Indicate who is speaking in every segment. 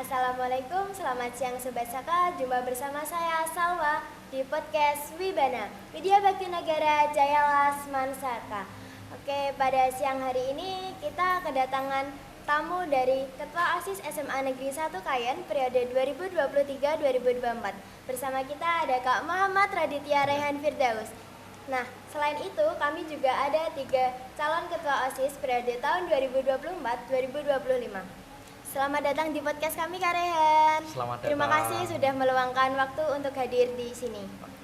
Speaker 1: Assalamualaikum, selamat siang Sobat Saka. Jumpa bersama saya Salwa di podcast Wibana, Widya Bakti Negara Jaya Lasman Saka. Oke, pada siang hari ini kita kedatangan tamu dari Ketua OSIS SMA Negeri 1 Kayen periode 2023-2024. Bersama kita ada Kak Muhammad Raditya Rehan Firdaus. Nah, selain itu kami juga ada 3 calon Ketua OSIS periode tahun 2024-2025. Selamat datang di podcast kami, Kak Rehan.
Speaker 2: Selamat datang.
Speaker 1: Terima kasih sudah meluangkan waktu untuk hadir di sini.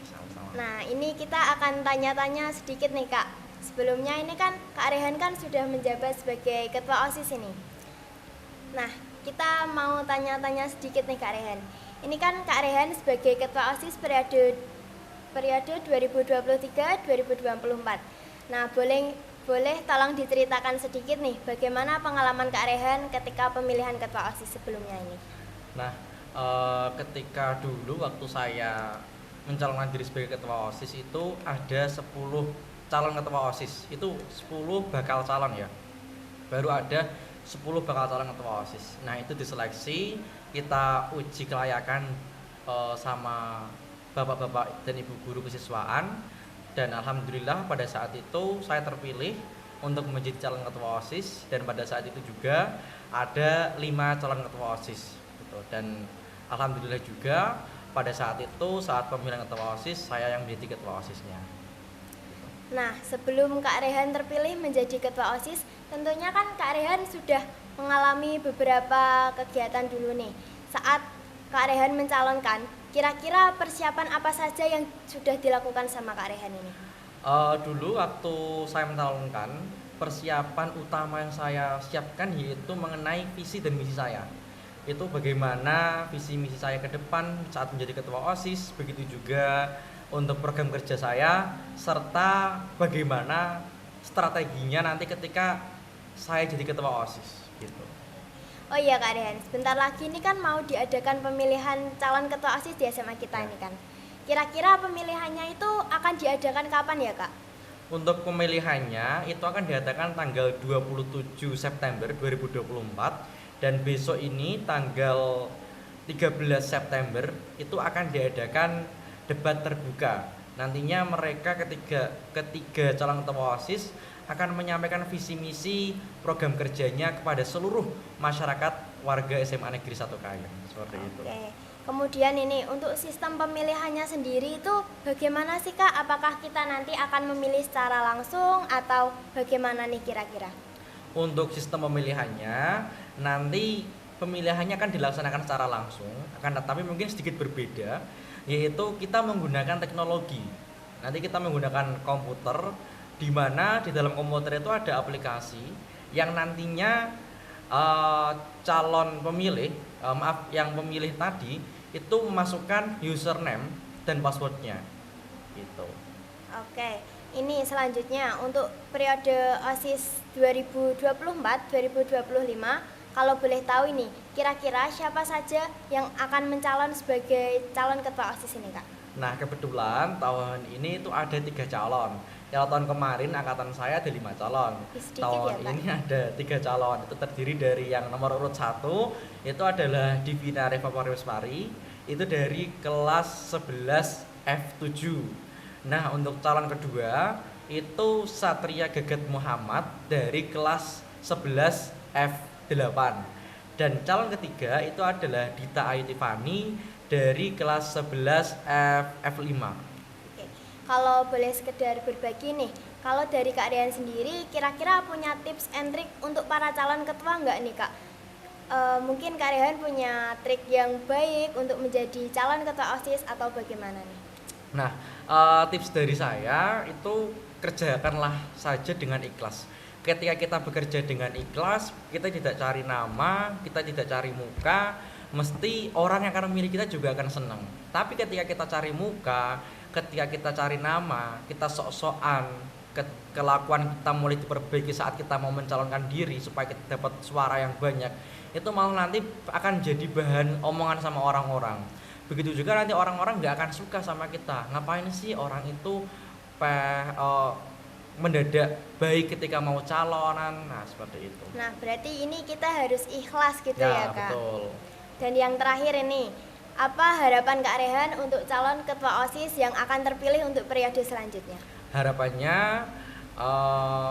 Speaker 2: Sama-sama.
Speaker 1: Nah, ini kita akan tanya-tanya sedikit nih, Kak. Sebelumnya ini kan Kak Rehan kan sudah menjabat sebagai Ketua OSIS ini. Nah, kita mau tanya-tanya sedikit nih, Kak Rehan. Ini kan Kak Rehan sebagai Ketua OSIS periode 2023-2024. Nah, boleh tolong diceritakan sedikit nih bagaimana pengalaman Kak Rehan ketika pemilihan Ketua OSIS sebelumnya ini.
Speaker 2: Nah, ketika dulu waktu saya mencalonkan diri sebagai Ketua OSIS itu ada 10 calon Ketua OSIS. Itu 10 bakal calon ya. Baru ada 10 bakal calon Ketua OSIS. Nah, itu diseleksi, kita uji kelayakan sama bapak-bapak dan ibu guru kesiswaan. Dan alhamdulillah pada saat itu saya terpilih untuk menjadi calon ketua OSIS, dan pada saat itu juga ada 5 calon ketua OSIS gitu. Dan alhamdulillah juga pada saat itu, saat pemilihan ketua OSIS, saya yang menjadi ketua OSISnya.
Speaker 1: Nah, sebelum Kak Rehan terpilih menjadi ketua OSIS, tentunya kan Kak Rehan sudah mengalami beberapa kegiatan dulu nih. Saat Kak Rehan mencalonkan, kira-kira persiapan apa saja yang sudah dilakukan sama Kak Rehan ini?
Speaker 2: Dulu waktu saya mencalonkan, persiapan utama yang saya siapkan yaitu mengenai visi dan misi saya. Itu bagaimana visi misi saya ke depan saat menjadi ketua OSIS, begitu juga untuk program kerja saya, serta bagaimana strateginya nanti ketika saya jadi ketua OSIS gitu.
Speaker 1: Oh iya Kak Rehan, sebentar lagi ini kan mau diadakan pemilihan calon ketua OSIS di SMA kita ini kan. Kira-kira pemilihannya itu akan diadakan kapan ya Kak?
Speaker 2: Untuk pemilihannya itu akan diadakan tanggal 27 September 2024, dan besok ini tanggal 13 September itu akan diadakan debat terbuka. Nantinya mereka ketiga calon ketua OSIS akan menyampaikan visi misi program kerjanya kepada seluruh masyarakat warga SMA Negeri 1 Kayen. Seperti itu.
Speaker 1: Oke. Kemudian ini untuk sistem pemilihannya sendiri itu bagaimana sih Kak? Apakah kita nanti akan memilih secara langsung atau bagaimana nih kira-kira?
Speaker 2: Untuk sistem pemilihannya, nanti pemilihannya akan dilaksanakan secara langsung, akan tetapi mungkin sedikit berbeda, yaitu kita menggunakan teknologi. Nanti kita menggunakan komputer, di mana di dalam komputer itu ada aplikasi yang nantinya calon pemilih, yang pemilih tadi itu memasukkan username dan passwordnya gitu.
Speaker 1: Oke, ini selanjutnya untuk periode OSIS 2024-2025, kalau boleh tahu ini, kira-kira siapa saja yang akan mencalon sebagai calon ketua OSIS ini Kak?
Speaker 2: Nah, kebetulan tahun ini itu ada 3 calon. Kalau tahun kemarin angkatan saya ada 5 calon.
Speaker 1: Sedikit
Speaker 2: Tahun
Speaker 1: ya, Pak?
Speaker 2: ini ada 3 calon. Itu terdiri dari yang nomor urut 1 itu adalah Divina Reva Pari. Itu dari kelas 11 F7. Nah, untuk calon kedua itu Satria Gagat Muhammad dari kelas 11 F8. Dan calon ketiga itu adalah Dita Ayu Tiffany dari kelas 11 F5.
Speaker 1: Oke. Kalau boleh sekedar berbagi nih, kalau dari Kak Rian sendiri kira-kira punya tips and trik untuk para calon ketua nggak nih Kak? Mungkin Kak Rian punya trik yang baik untuk menjadi calon ketua OSIS atau bagaimana nih?
Speaker 2: Nah, tips dari saya itu kerjakanlah saja dengan ikhlas. Ketika kita bekerja dengan ikhlas, kita tidak cari nama, kita tidak cari muka, mesti orang yang akan memilih kita juga akan senang. Tapi ketika kita cari muka, ketika kita cari nama, kita sok-sokan, kelakuan kita mulai diperbaiki saat kita mau mencalonkan diri supaya kita dapat suara yang banyak, itu malah nanti akan jadi bahan omongan sama orang-orang. Begitu juga nanti orang-orang nggak akan suka sama kita. Ngapain sih orang itu mendadak baik ketika mau calonan. Nah, seperti itu.
Speaker 1: Nah, berarti ini kita harus ikhlas gitu ya Kak?
Speaker 2: Betul.
Speaker 1: Dan yang terakhir ini, apa harapan Kak Rehan untuk calon ketua OSIS yang akan terpilih untuk periode selanjutnya?
Speaker 2: Harapannya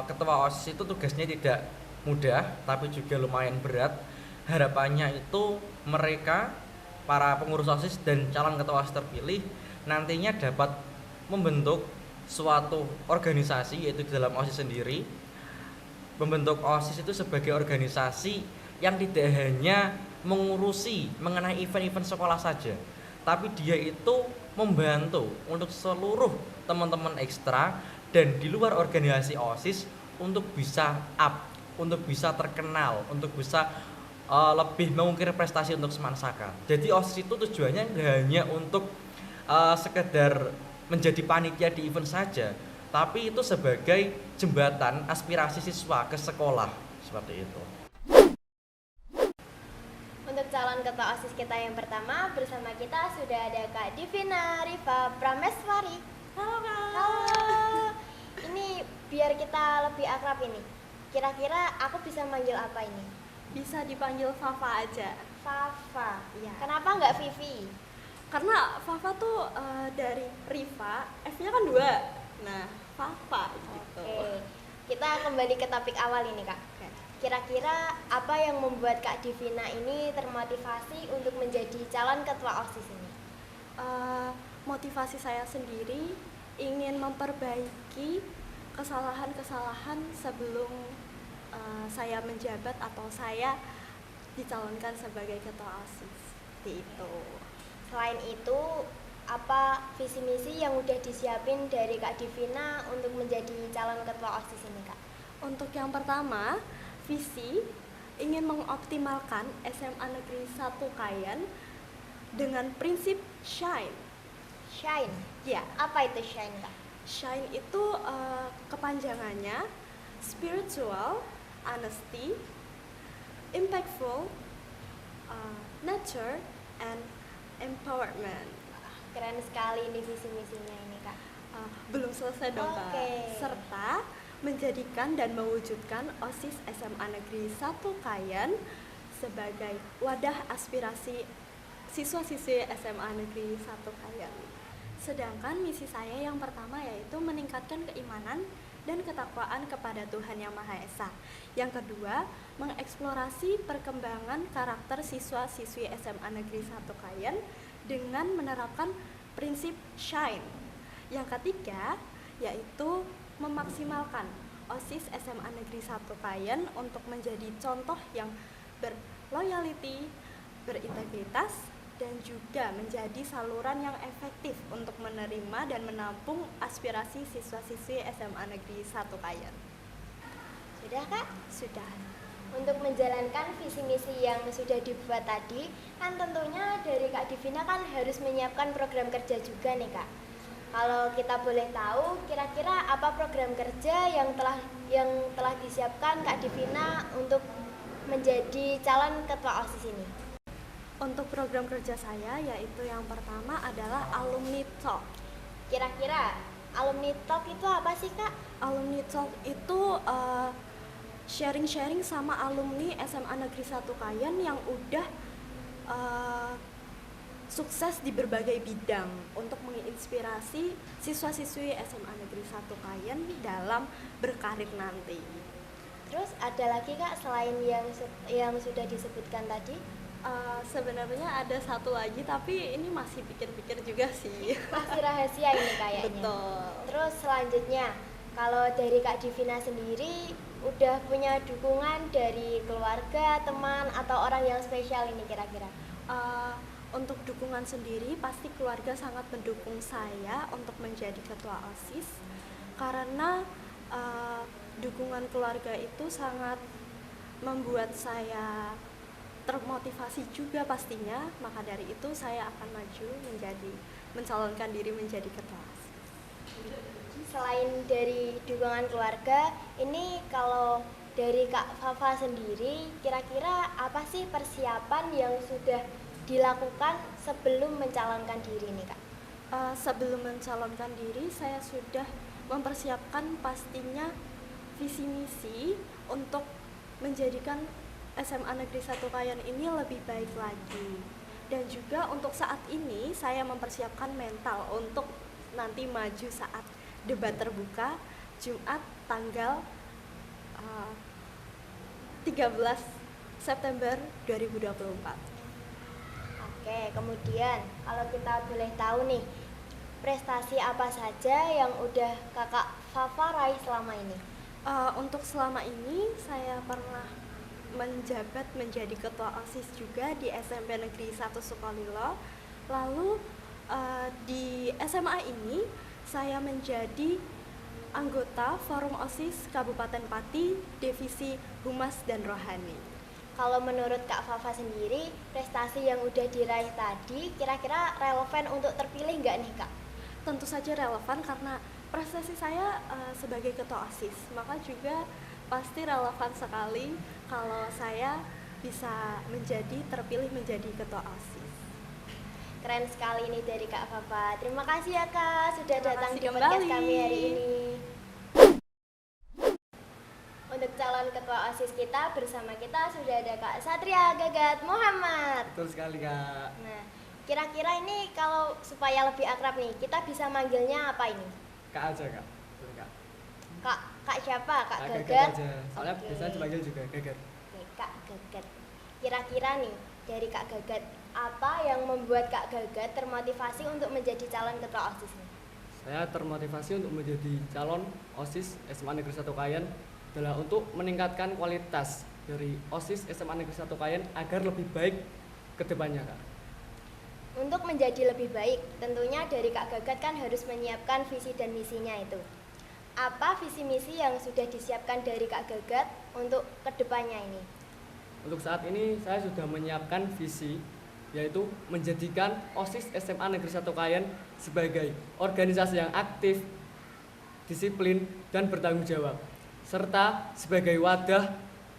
Speaker 2: ketua OSIS itu tugasnya tidak mudah tapi juga lumayan berat. Harapannya itu mereka para pengurus OSIS dan calon ketua OSIS terpilih nantinya dapat membentuk suatu organisasi, yaitu di dalam OSIS sendiri, membentuk OSIS itu sebagai organisasi yang tidak hanya mengurusi mengenai event-event sekolah saja, tapi dia itu membantu untuk seluruh teman-teman ekstra dan di luar organisasi OSIS untuk bisa up, untuk bisa terkenal, untuk bisa lebih mengukir prestasi untuk Semansaka. Jadi OSIS itu tujuannya nggak hanya untuk sekedar menjadi panitia di event saja, tapi itu sebagai jembatan aspirasi siswa ke sekolah, seperti itu.
Speaker 1: Untuk calon ketua OSIS kita yang pertama, bersama kita sudah ada Kak Divina Rifa Prameswari.
Speaker 3: Halo Kak.
Speaker 1: Halo. Ini biar kita lebih akrab ini. Kira-kira aku bisa manggil apa ini?
Speaker 3: Bisa dipanggil Fafa aja.
Speaker 1: Fafa.
Speaker 3: Iya.
Speaker 1: Kenapa nggak Vivi?
Speaker 3: Karena Fafa tuh dari Riva, F-nya kan 2. Nah, Fafa gitu.
Speaker 1: Oke. Kita kembali ke topik awal ini, Kak.
Speaker 3: Oke.
Speaker 1: Kira-kira apa yang membuat Kak Divina ini termotivasi untuk menjadi calon ketua OSIS ini?
Speaker 3: Motivasi saya sendiri ingin memperbaiki kesalahan-kesalahan sebelum saya menjabat atau saya dicalonkan sebagai ketua OSIS. Seperti itu.
Speaker 1: Selain itu, apa visi misi yang udah disiapin dari Kak Divina untuk menjadi calon ketua OSIS ini, Kak?
Speaker 3: Untuk yang pertama, visi ingin mengoptimalkan SMA Negeri 1 Kayan dengan prinsip SHINE.
Speaker 1: Shine.
Speaker 3: Ya,
Speaker 1: Apa itu shine, Kak?
Speaker 3: SHINE itu kepanjangannya spiritual, honesty, impactful, nature, and empowerment.
Speaker 1: Keren sekali ini visi misinya ini, Kak.
Speaker 3: Belum selesai dong Kak.
Speaker 1: Oke.
Speaker 3: Serta menjadikan dan mewujudkan OSIS SMA Negeri 1 Kayan sebagai wadah aspirasi siswa-siswi SMA Negeri 1 Kayan. Sedangkan misi saya yang pertama yaitu meningkatkan keimanan dan ketakwaan kepada Tuhan Yang Maha Esa. Yang kedua, mengeksplorasi perkembangan karakter siswa-siswi SMA Negeri 1 Kayan dengan menerapkan prinsip SHINE. Yang ketiga, yaitu memaksimalkan OSIS SMA Negeri 1 Kayan untuk menjadi contoh yang berloyalty, berintegritas, dan juga menjadi saluran yang efektif untuk menerima dan menampung aspirasi siswa-siswi SMA Negeri 1 Kayan.
Speaker 1: Sudah, Kak?
Speaker 3: Sudah.
Speaker 1: Untuk menjalankan visi misi yang sudah dibuat tadi, kan tentunya dari Kak Divina kan harus menyiapkan program kerja juga nih, Kak. Kalau kita boleh tahu, kira-kira apa program kerja yang telah disiapkan Kak Divina untuk menjadi calon ketua OSIS ini?
Speaker 3: Untuk program kerja saya yaitu yang pertama adalah Alumni Talk.
Speaker 1: Kira-kira Alumni Talk itu apa sih, Kak?
Speaker 3: Alumni Talk itu sharing-sharing sama alumni SMA Negeri 1 Kayan yang udah sukses di berbagai bidang untuk menginspirasi siswa-siswi SMA Negeri 1 Kayan dalam berkarir nanti.
Speaker 1: Terus ada lagi, Kak, selain yang sudah disebutkan tadi?
Speaker 3: Sebenarnya ada satu lagi tapi ini masih pikir-pikir juga sih.
Speaker 1: Masih rahasia ini kayaknya.
Speaker 3: Betul.
Speaker 1: Terus selanjutnya, kalau dari Kak Divina sendiri udah punya dukungan dari keluarga, teman, atau orang yang spesial ini kira-kira?
Speaker 3: Untuk dukungan sendiri pasti keluarga sangat mendukung saya untuk menjadi ketua OSIS karena dukungan keluarga itu sangat membuat saya termotivasi juga pastinya. Maka dari itu saya akan maju mencalonkan diri menjadi ketua OSIS.
Speaker 1: Selain dari dukungan keluarga, ini kalau dari Kak Fafa sendiri, kira-kira apa sih persiapan yang sudah dilakukan sebelum mencalonkan diri nih, Kak?
Speaker 3: Sebelum mencalonkan diri, saya sudah mempersiapkan pastinya visi misi untuk menjadikan SMA Negeri 1 Kayan ini lebih baik lagi. Dan juga untuk saat ini saya mempersiapkan mental untuk nanti maju saat debat terbuka Jumat tanggal 13 September 2024.
Speaker 1: Oke, kemudian kalau kita boleh tahu nih, prestasi apa saja yang udah kakak Fafa raih selama ini?
Speaker 3: Untuk selama ini saya pernah menjabat menjadi ketua OSIS juga di SMP Negeri 1 Sukolilo. Lalu di SMA ini saya menjadi anggota Forum OSIS Kabupaten Pati Divisi Humas dan Rohani.
Speaker 1: Kalau menurut Kak Fafa sendiri, prestasi yang udah diraih tadi kira-kira relevan untuk terpilih nggak nih Kak?
Speaker 3: Tentu saja relevan karena prestasi saya sebagai ketua OSIS, maka juga pasti relevan sekali kalau saya bisa terpilih menjadi ketua OSIS.
Speaker 1: Keren sekali nih dari Kak Fafa. Terima kasih ya Kak sudah
Speaker 3: Terima
Speaker 1: datang
Speaker 3: kasih
Speaker 1: di podcast
Speaker 3: kembali.
Speaker 1: kami hari ini. Untuk calon ketua OSIS kita, bersama kita sudah ada Kak Satria Gagat Muhammad.
Speaker 4: Betul sekali Kak.
Speaker 1: Nah, kira-kira ini kalau supaya lebih akrab nih, kita bisa manggilnya apa ini?
Speaker 4: Kak aja Kak. Betul Kak.
Speaker 1: Kak siapa? Kak
Speaker 4: Gagat
Speaker 1: Gagat?
Speaker 4: aja. Soalnya
Speaker 1: Oke.
Speaker 4: biasanya dipanggil juga Gagat.
Speaker 1: Oke, Kak Gagat. Kira-kira nih, dari Kak Gagat, apa yang membuat Kak Gagat termotivasi untuk menjadi calon ketua OSIS nih?
Speaker 4: Saya termotivasi untuk menjadi calon OSIS SMA Negeri 1 Kayan adalah untuk meningkatkan kualitas dari OSIS SMA Negeri 1 Kayan agar lebih baik ke depannya Kak.
Speaker 1: Untuk menjadi lebih baik, tentunya dari Kak Gagat kan harus menyiapkan visi dan misinya itu. Apa visi misi yang sudah disiapkan dari Kak Gagat untuk kedepannya ini?
Speaker 4: Untuk saat ini saya sudah menyiapkan visi, yaitu menjadikan OSIS SMA Negeri 1 Kayan sebagai organisasi yang aktif, disiplin, dan bertanggung jawab, serta sebagai wadah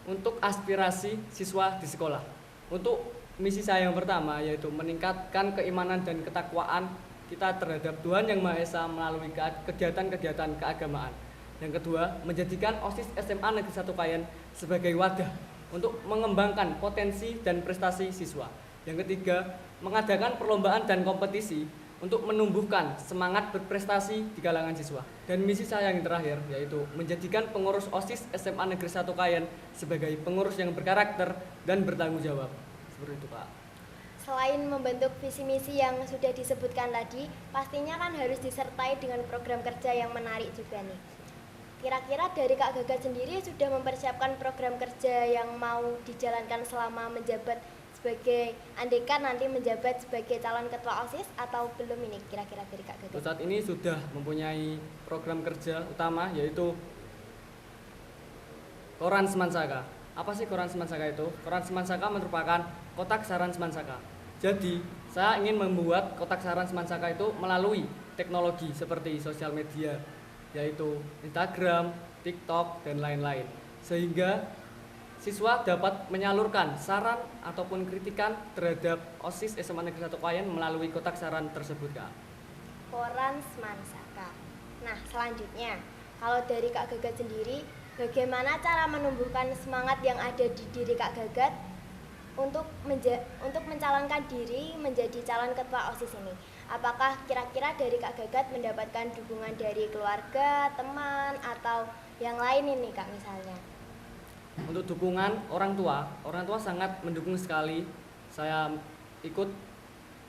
Speaker 4: untuk aspirasi siswa di sekolah. Untuk misi saya yang pertama yaitu meningkatkan keimanan dan ketakwaan kita terhadap Tuhan Yang Maha Esa melalui kegiatan-kegiatan keagamaan. Yang kedua, menjadikan OSIS SMA Negeri 1 Kayan sebagai wadah untuk mengembangkan potensi dan prestasi siswa. Yang ketiga, mengadakan perlombaan dan kompetisi untuk menumbuhkan semangat berprestasi di kalangan siswa. Dan misi saya yang terakhir yaitu menjadikan pengurus OSIS SMA Negeri 1 Kayan sebagai pengurus yang berkarakter dan bertanggung jawab. Seperti itu Pak.
Speaker 1: Selain membentuk visi misi yang sudah disebutkan tadi, pastinya kan harus disertai dengan program kerja yang menarik juga nih. Kira-kira dari Kak Gagat sendiri sudah mempersiapkan program kerja yang mau dijalankan selama menjabat sebagai andekan nanti menjabat sebagai calon ketua OSIS atau belum ini kira-kira dari Kak Gagat?
Speaker 4: Untuk saat ini sudah mempunyai program kerja utama yaitu Koran Semansaka. Apa sih Koran Semansaka itu? Koran Semansaka merupakan kotak saran Semansaka. Jadi, saya ingin membuat kotak saran Semansaka itu melalui teknologi seperti sosial media, yaitu Instagram, TikTok, dan lain-lain. Sehingga siswa dapat menyalurkan saran ataupun kritikan terhadap OSIS SMA Negeri 1 Kayan melalui kotak saran tersebut, Kak.
Speaker 1: Koran Semansaka. Nah, selanjutnya, kalau dari Kak Gagat sendiri, bagaimana cara menumbuhkan semangat yang ada di diri Kak Gagat untuk mencalonkan diri menjadi calon ketua OSIS ini? Apakah kira-kira dari Kak Gagat mendapatkan dukungan dari keluarga, teman, atau yang lain ini Kak misalnya?
Speaker 4: Untuk dukungan orang tua sangat mendukung sekali saya ikut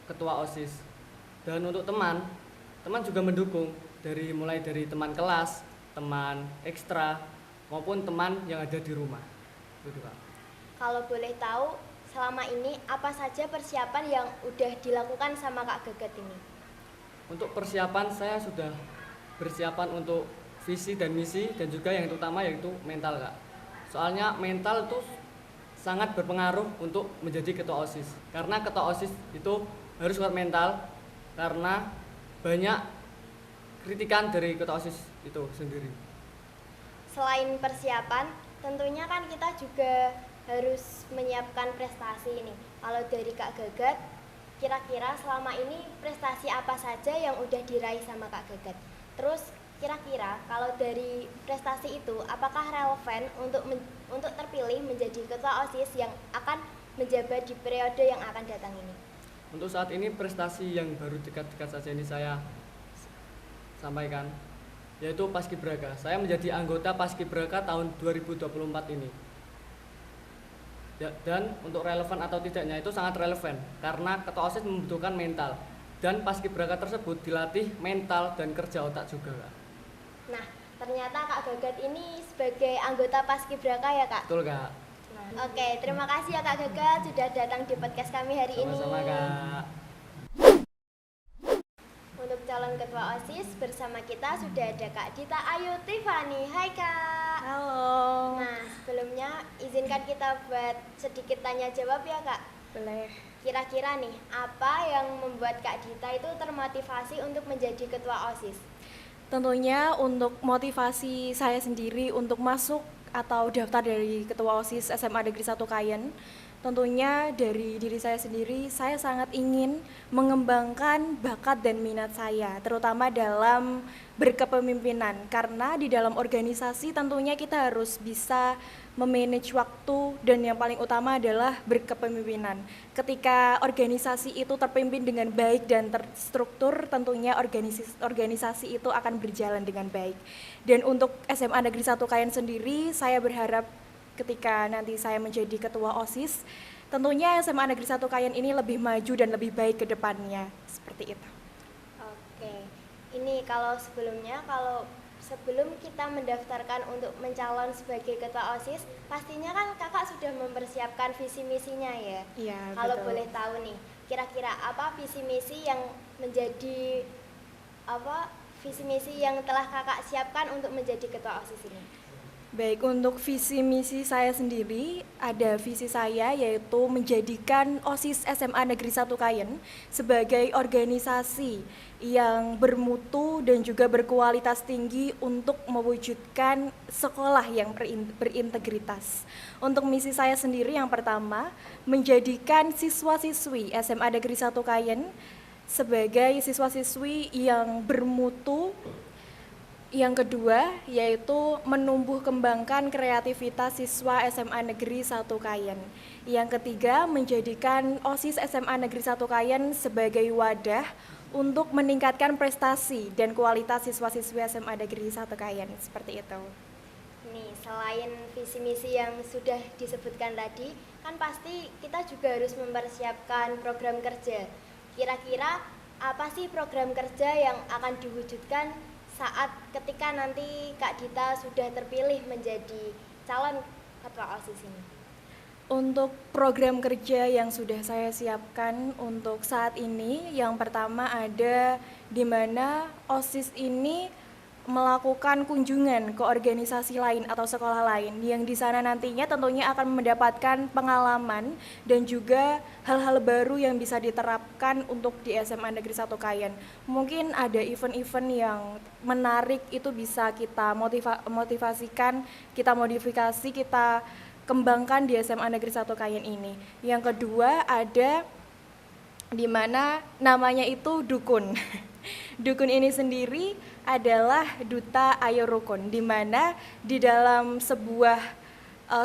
Speaker 4: ketua OSIS. Dan untuk teman juga mendukung mulai dari teman kelas, teman ekstra, maupun teman yang ada di rumah. Gitu, Kak.
Speaker 1: Kalau boleh tahu, selama ini apa saja persiapan yang udah dilakukan sama Kak Gagat ini?
Speaker 4: Untuk persiapan saya sudah persiapan untuk visi dan misi dan juga yang utama yaitu mental, Kak. Soalnya mental itu sangat berpengaruh untuk menjadi ketua OSIS. Karena ketua OSIS itu harus kuat mental karena banyak kritikan dari ketua OSIS itu sendiri.
Speaker 1: Selain persiapan, tentunya kan kita juga harus menyiapkan prestasi ini. Kalau dari Kak Gagat, kira-kira selama ini prestasi apa saja yang udah diraih sama Kak Gagat? Terus kira-kira kalau dari prestasi itu apakah relevan untuk terpilih menjadi ketua OSIS yang akan menjabat di periode yang akan datang ini?
Speaker 4: Untuk saat ini prestasi yang baru dekat-dekat saja ini saya sampaikan, yaitu Paskibraka. Saya menjadi anggota Paskibraka tahun 2024 ini. Dan untuk relevan atau tidaknya itu sangat relevan karena ketua OSIS membutuhkan mental, dan Paskibraka tersebut dilatih mental dan kerja otak juga, Kak.
Speaker 1: Nah, ternyata Kak Gagat ini sebagai anggota Paskibraka ya, Kak?
Speaker 4: Betul, Kak.
Speaker 1: Nah, oke, terima kasih ya Kak Gagat sudah datang di podcast kami hari ini.
Speaker 4: Sama-sama, Kak.
Speaker 1: Untuk calon ketua OSIS bersama kita sudah ada Kak Dita Ayu Tiffany. Hai Kak.
Speaker 3: Halo.
Speaker 1: Nah, sebelumnya izinkan kita buat sedikit tanya jawab ya Kak.
Speaker 3: Boleh.
Speaker 1: Kira-kira nih, apa yang membuat Kak Dita itu termotivasi untuk menjadi ketua OSIS?
Speaker 5: Tentunya untuk motivasi saya sendiri untuk masuk atau daftar dari Ketua OSIS SMA Negeri 1 Kayen, tentunya dari diri saya sendiri, saya sangat ingin mengembangkan bakat dan minat saya, terutama dalam berkepemimpinan. Karena di dalam organisasi tentunya kita harus bisa memanage waktu, dan yang paling utama adalah berkepemimpinan. Ketika organisasi itu terpimpin dengan baik dan terstruktur, tentunya organisasi itu akan berjalan dengan baik. Dan untuk SMA Negeri 1 Kayen sendiri, saya berharap ketika nanti saya menjadi ketua OSIS, tentunya SMA Negeri 1 Kayen ini lebih maju dan lebih baik ke depannya, seperti itu.
Speaker 1: Oke, ini sebelum kita mendaftarkan untuk mencalon sebagai ketua OSIS, pastinya kan kakak sudah mempersiapkan visi misinya ya?
Speaker 5: Iya,
Speaker 1: Kalau
Speaker 5: betul.
Speaker 1: boleh tahu nih, kira-kira apa visi misi yang telah kakak siapkan untuk menjadi ketua OSIS ini?
Speaker 5: Baik, untuk visi misi saya sendiri, ada visi saya yaitu menjadikan OSIS SMA Negeri 1 Kayen sebagai organisasi yang bermutu dan juga berkualitas tinggi untuk mewujudkan sekolah yang berintegritas. Untuk misi saya sendiri yang pertama, menjadikan siswa-siswi SMA Negeri 1 Kayen sebagai siswa-siswi yang bermutu. Yang kedua, yaitu menumbuh kembangkan kreativitas siswa SMA Negeri 1 Kayen. Yang ketiga, menjadikan OSIS SMA Negeri 1 Kayen sebagai wadah untuk meningkatkan prestasi dan kualitas siswa-siswi SMA Negeri 1 Kayen. Seperti itu.
Speaker 1: Nih, selain visi misi yang sudah disebutkan tadi, kan pasti kita juga harus mempersiapkan program kerja. Kira-kira apa sih program kerja yang akan diwujudkan saat ketika nanti Kak Dita sudah terpilih menjadi calon ketua OSIS ini?
Speaker 5: Untuk program kerja yang sudah saya siapkan untuk saat ini, yang pertama ada di mana OSIS ini melakukan kunjungan ke organisasi lain atau sekolah lain, yang di sana nantinya tentunya akan mendapatkan pengalaman dan juga hal-hal baru yang bisa diterapkan untuk di SMA Negeri 1 Kayen. Mungkin ada event-event yang menarik, itu bisa kita motivasikan, kita modifikasi, kita kembangkan di SMA Negeri 1 Kayen ini. Yang kedua ada di mana namanya itu dukun. Dukun ini sendiri adalah duta ayo rukun, di mana di dalam sebuah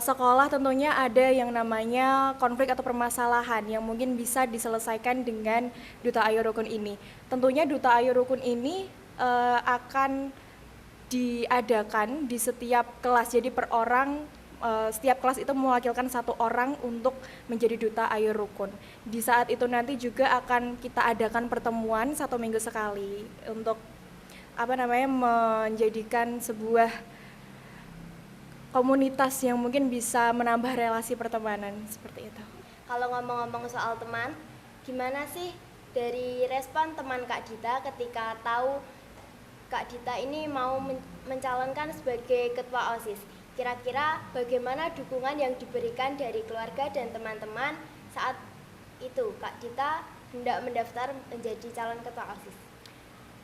Speaker 5: sekolah tentunya ada yang namanya konflik atau permasalahan yang mungkin bisa diselesaikan dengan duta ayo rukun ini. Tentunya duta ayo rukun ini akan diadakan di setiap kelas, jadi per orang setiap kelas itu mewakilkan satu orang untuk menjadi duta ayo rukun. Di saat itu nanti juga akan kita adakan pertemuan 1 minggu sekali untuk menjadikan sebuah komunitas yang mungkin bisa menambah relasi pertemanan, seperti itu.
Speaker 1: Kalau ngomong-ngomong soal teman, gimana sih dari respon teman Kak Dita ketika tahu Kak Dita ini mau mencalonkan sebagai ketua OSIS? Kira-kira bagaimana dukungan yang diberikan dari keluarga dan teman-teman saat itu Kak Dita hendak mendaftar menjadi calon ketua OSIS?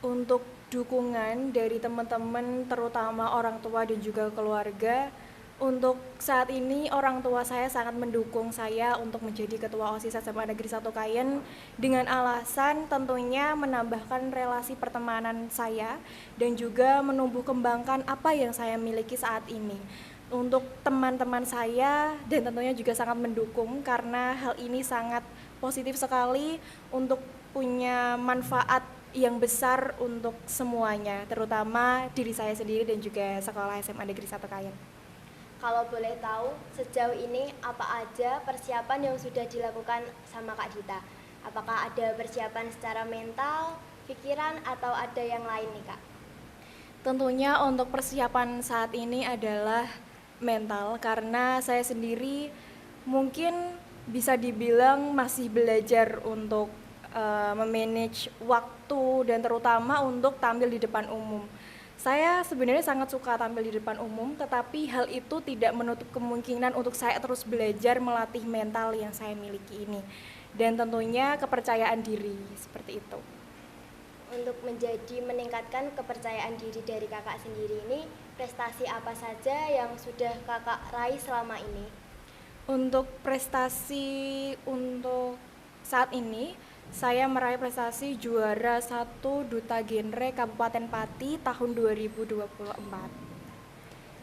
Speaker 5: Untuk dukungan dari teman-teman, terutama orang tua dan juga keluarga, Untuk saat ini orang tua saya sangat mendukung saya untuk menjadi ketua OSIS SMA Negeri 1 Kayen dengan alasan tentunya menambahkan relasi pertemanan saya dan juga menumbuh kembangkan apa yang saya miliki saat ini. Untuk teman-teman saya dan tentunya juga sangat mendukung karena hal ini sangat positif sekali untuk punya manfaat yang besar untuk semuanya, terutama diri saya sendiri dan juga sekolah SMA Negeri 1 Kayen.
Speaker 1: Kalau boleh tahu, sejauh ini apa aja persiapan yang sudah dilakukan sama Kak Dita? Apakah ada persiapan secara mental, pikiran, atau ada yang lain nih Kak?
Speaker 5: Tentunya untuk persiapan saat ini adalah mental karena saya sendiri mungkin bisa dibilang masih belajar untuk memanage waktu dan terutama untuk tampil di depan umum. Saya sebenarnya sangat suka tampil di depan umum, tetapi hal itu tidak menutup kemungkinan untuk saya terus belajar melatih mental yang saya miliki ini. Dan tentunya kepercayaan diri, seperti itu.
Speaker 1: Untuk meningkatkan kepercayaan diri dari kakak sendiri ini, prestasi apa saja yang sudah kakak raih selama ini?
Speaker 5: Untuk prestasi untuk saat ini, saya meraih prestasi juara 1 Duta Genre Kabupaten Pati tahun 2024.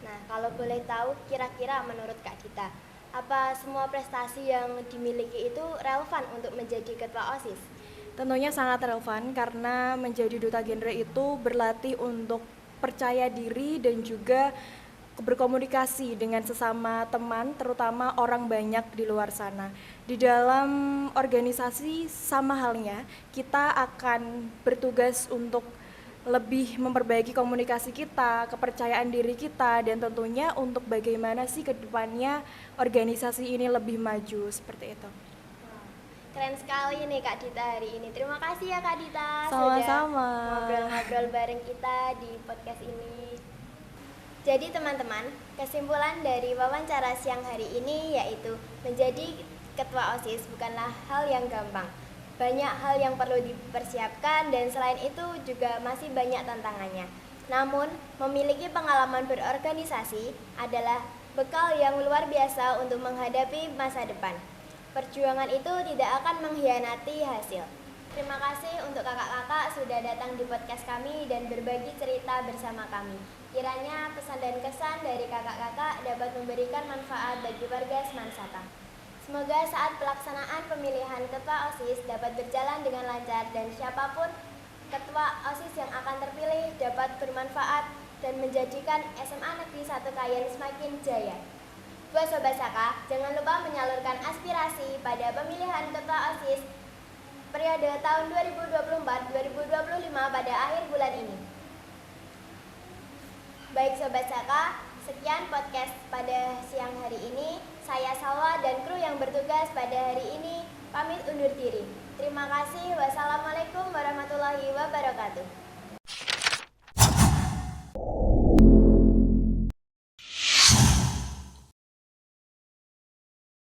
Speaker 1: Nah, kalau boleh tahu, kira-kira menurut Kak Dita, apa semua prestasi yang dimiliki itu relevan untuk menjadi ketua OSIS?
Speaker 5: Tentunya sangat relevan karena menjadi Duta Genre itu berlatih untuk percaya diri dan juga berkomunikasi dengan sesama teman, terutama orang banyak di luar sana. Di dalam organisasi sama halnya, kita akan bertugas untuk lebih memperbaiki komunikasi kita, kepercayaan diri kita, dan tentunya untuk bagaimana sih ke depannya organisasi ini lebih maju, seperti itu.
Speaker 1: Keren sekali nih Kak Dita hari ini. Terima kasih ya Kak Dita
Speaker 5: Sama-sama.
Speaker 1: sudah ngobrol-ngobrol bareng kita di podcast ini. Jadi teman-teman, kesimpulan dari wawancara siang hari ini yaitu menjadi ketua OSIS bukanlah hal yang gampang. Banyak hal yang perlu dipersiapkan dan selain itu juga masih banyak tantangannya. Namun, memiliki pengalaman berorganisasi adalah bekal yang luar biasa untuk menghadapi masa depan. Perjuangan itu tidak akan mengkhianati hasil. Terima kasih untuk kakak-kakak sudah datang di podcast kami dan berbagi cerita bersama kami. Kiranya pesan dan kesan dari kakak-kakak dapat memberikan manfaat bagi warga Semansaka. Semoga saat pelaksanaan pemilihan ketua OSIS dapat berjalan dengan lancar dan siapapun ketua OSIS yang akan terpilih dapat bermanfaat dan menjadikan SMA Negeri 1 Kayen semakin jaya. Buat Sobat Saka, jangan lupa menyalurkan aspirasi pada pemilihan ketua OSIS periode tahun 2024-2025 pada akhir bulan ini. Baik Sobat Saka, sekian podcast pada siang hari ini. Saya Salwa dan kru yang bertugas pada hari ini pamit undur diri. Terima kasih. Wassalamualaikum warahmatullahi wabarakatuh.